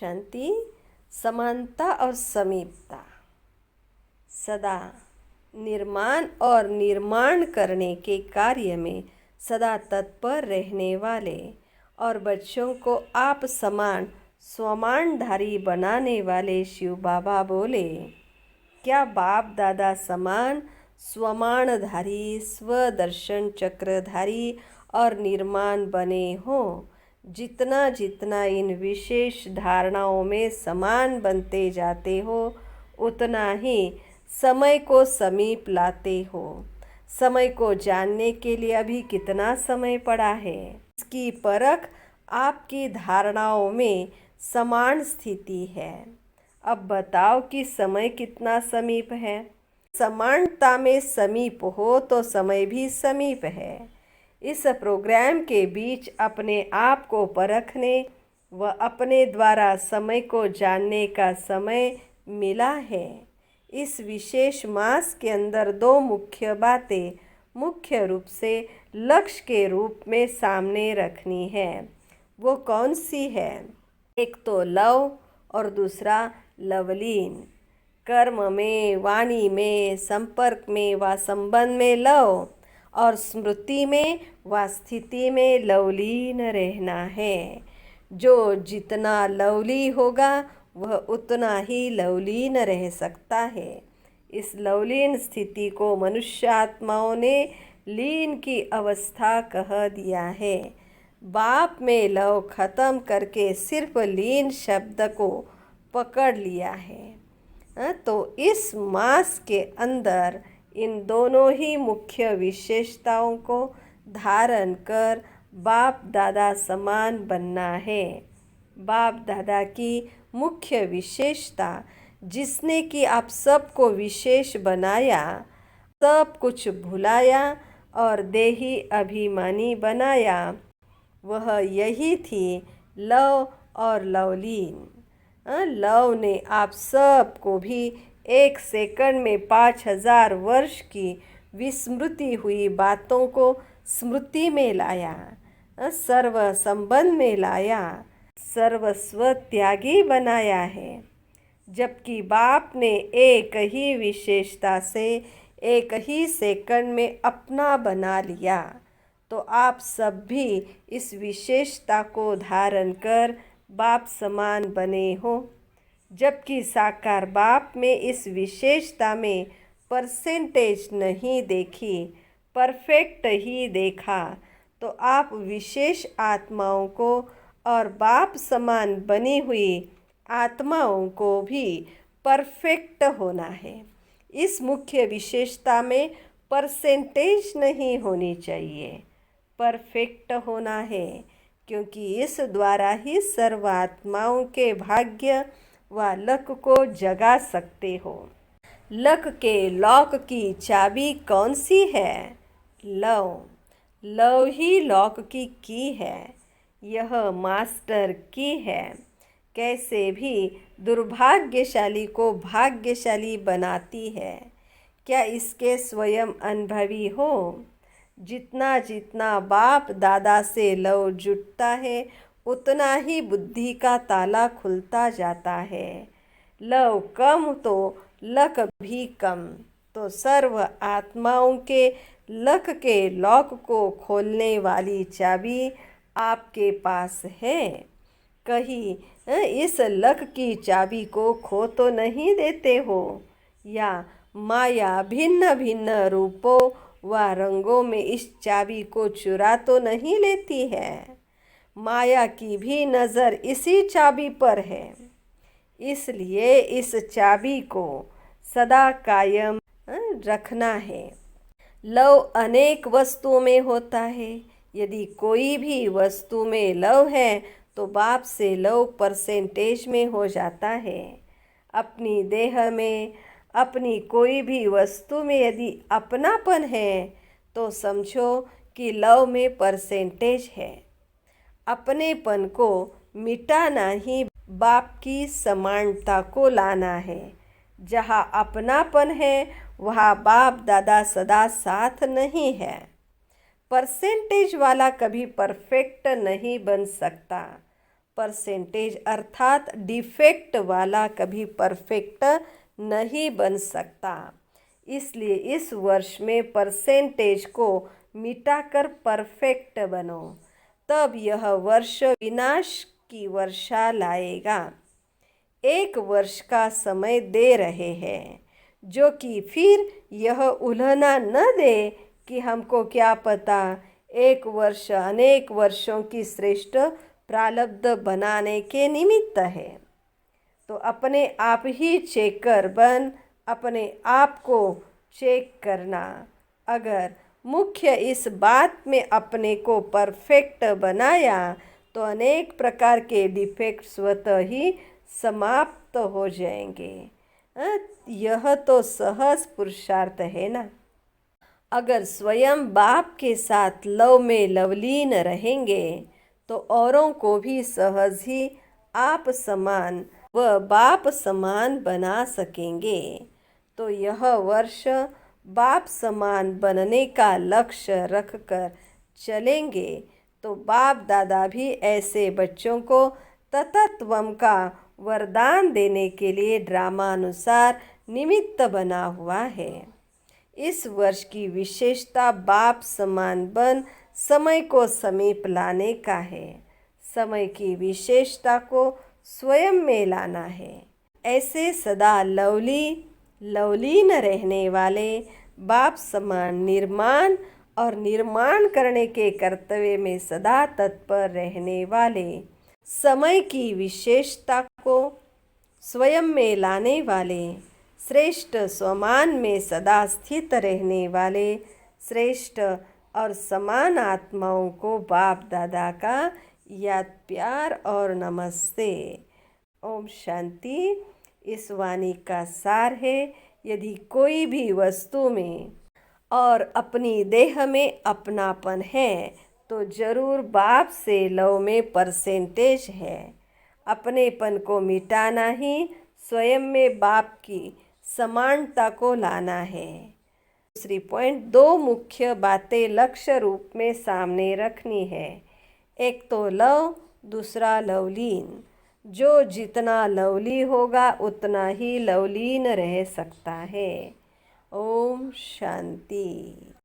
शांति, समानता और समीपता। सदा निर्माण और निर्माण करने के कार्य में सदा तत्पर रहने वाले और बच्चों को आप समान स्वमानधारी बनाने वाले शिव बाबा बोले, क्या बाप दादा समान स्वमानधारी, स्वदर्शन चक्रधारी और निर्माण बने हो? जितना जितना इन विशेष धारणाओं में समान बनते जाते हो, उतना ही समय को समीप लाते हो। समय को जानने के लिए अभी कितना समय पड़ा है, इसकी परख आपकी धारणाओं में समान स्थिति है। अब बताओ कि समय कितना समीप है। समानता में समीप हो तो समय भी समीप है। इस प्रोग्राम के बीच अपने आप को परखने व अपने द्वारा समय को जानने का समय मिला है। इस विशेष मास के अंदर दो मुख्य बातें मुख्य रूप से लक्ष्य के रूप में सामने रखनी है। वो कौन सी है? एक तो लव और दूसरा लवलीन। कर्म में, वाणी में, संपर्क में व संबंध में लव और स्मृति में व स्थिति में लवलीन रहना है। जो जितना लवली होगा वह उतना ही लवलीन रह सकता है। इस लवलीन स्थिति को मनुष्य आत्माओं ने लीन की अवस्था कह दिया है। बाप में लव खत्म करके सिर्फ लीन शब्द को पकड़ लिया है। तो इस मास के अंदर इन दोनों ही मुख्य विशेषताओं को धारण कर बाप दादा समान बनना है। बाप दादा की मुख्य विशेषता, जिसने कि आप सबको विशेष बनाया, सब कुछ भुलाया और देही अभिमानी बनाया, वह यही थी लव और लवलीन। लव ने आप सबको भी 1 सेकंड में 5000 वर्ष की विस्मृति हुई बातों को स्मृति में लाया, सर्व संबंध में लाया, सर्वस्व त्यागी बनाया है। जबकि बाप ने एक ही विशेषता से 1 ही सेकंड में अपना बना लिया, तो आप सब भी इस विशेषता को धारण कर बाप समान बने हो। जबकि साकार बाप में इस विशेषता में परसेंटेज नहीं देखी, परफेक्ट ही देखा, तो आप विशेष आत्माओं को और बाप समान बनी हुई आत्माओं को भी परफेक्ट होना है। इस मुख्य विशेषता में परसेंटेज नहीं होनी चाहिए, परफेक्ट होना है, क्योंकि इस द्वारा ही सर्व आत्माओं के भाग्य व लक को जगा सकते हो। लक के लॉक की चाबी कौन सी है? लव। लव ही लॉक की है। यह मास्टर की है। कैसे भी दुर्भाग्यशाली को भाग्यशाली बनाती है। क्या इसके स्वयं अनुभवी हो? जितना जितना बाप दादा से लव जुटता है, उतना ही बुद्धि का ताला खुलता जाता है। लव कम तो लक भी कम। तो सर्व आत्माओं के लक के लॉक को खोलने वाली चाबी आपके पास है। कहीं इस लक की चाबी को खो तो नहीं देते हो, या माया भिन्न भिन्न रूपों व रंगों में इस चाबी को चुरा तो नहीं लेती है। माया की भी नज़र इसी चाबी पर है। इसलिए इस चाबी को सदा कायम रखना है। लव अनेक वस्तुओं में होता है। यदि कोई भी वस्तु में लव है तो बाप से लव परसेंटेज में हो जाता है। अपनी देह में, अपनी कोई भी वस्तु में यदि अपनापन है तो समझो कि लव में परसेंटेज है। अपनेपन को मिटाना ही बाप की समानता को लाना है। जहाँ अपनापन है वहाँ बाप दादा सदा साथ नहीं है। परसेंटेज वाला कभी परफेक्ट नहीं बन सकता। परसेंटेज अर्थात डिफेक्ट वाला कभी परफेक्ट नहीं बन सकता। इसलिए इस वर्ष में परसेंटेज को मिटाकर परफेक्ट बनो, तब यह वर्ष विनाश की वर्षा लाएगा। 1 वर्ष का समय दे रहे हैं, जो कि फिर यह उलझना न दे कि हमको क्या पता। 1 वर्ष अनेक वर्षों की श्रेष्ठ प्रारब्ध बनाने के निमित्त है। तो अपने आप ही चेकर बन अपने आप को चेक करना। अगर मुख्य इस बात में अपने को परफेक्ट बनाया तो अनेक प्रकार के डिफेक्ट स्वतः ही समाप्त हो जाएंगे। यह तो सहज पुरुषार्थ है ना। अगर स्वयं बाप के साथ लव में लवलीन रहेंगे तो औरों को भी सहज ही आप समान व बाप समान बना सकेंगे। तो यह वर्ष बाप समान बनने का लक्ष्य रखकर चलेंगे तो बाप दादा भी ऐसे बच्चों को तत्वम का वरदान देने के लिए ड्रामानुसार निमित्त बना हुआ है। इस वर्ष की विशेषता बाप समान बन समय को समीप लाने का है। समय की विशेषता को स्वयं में लाना है। ऐसे सदा लवलीन रहने वाले बाप समान निर्माण और निर्माण करने के कर्तव्य में सदा तत्पर रहने वाले, समय की विशेषता को स्वयं में लाने वाले, श्रेष्ठ स्वमान में सदा स्थित रहने वाले श्रेष्ठ और समान आत्माओं को बाप दादा का याद प्यार और नमस्ते। ओम शांति। इस वाणी का सार है, यदि कोई भी वस्तु में और अपनी देह में अपनापन है तो जरूर बाप से लव में परसेंटेज है। अपनेपन को मिटाना ही स्वयं में बाप की समानता को लाना है। दूसरी पॉइंट, 2 मुख्य बातें लक्ष्य रूप में सामने रखनी है। एक तो लव, दूसरा लवलीन। जो जितना लवली होगा उतना ही लवलीन रह सकता है। ओम शांति।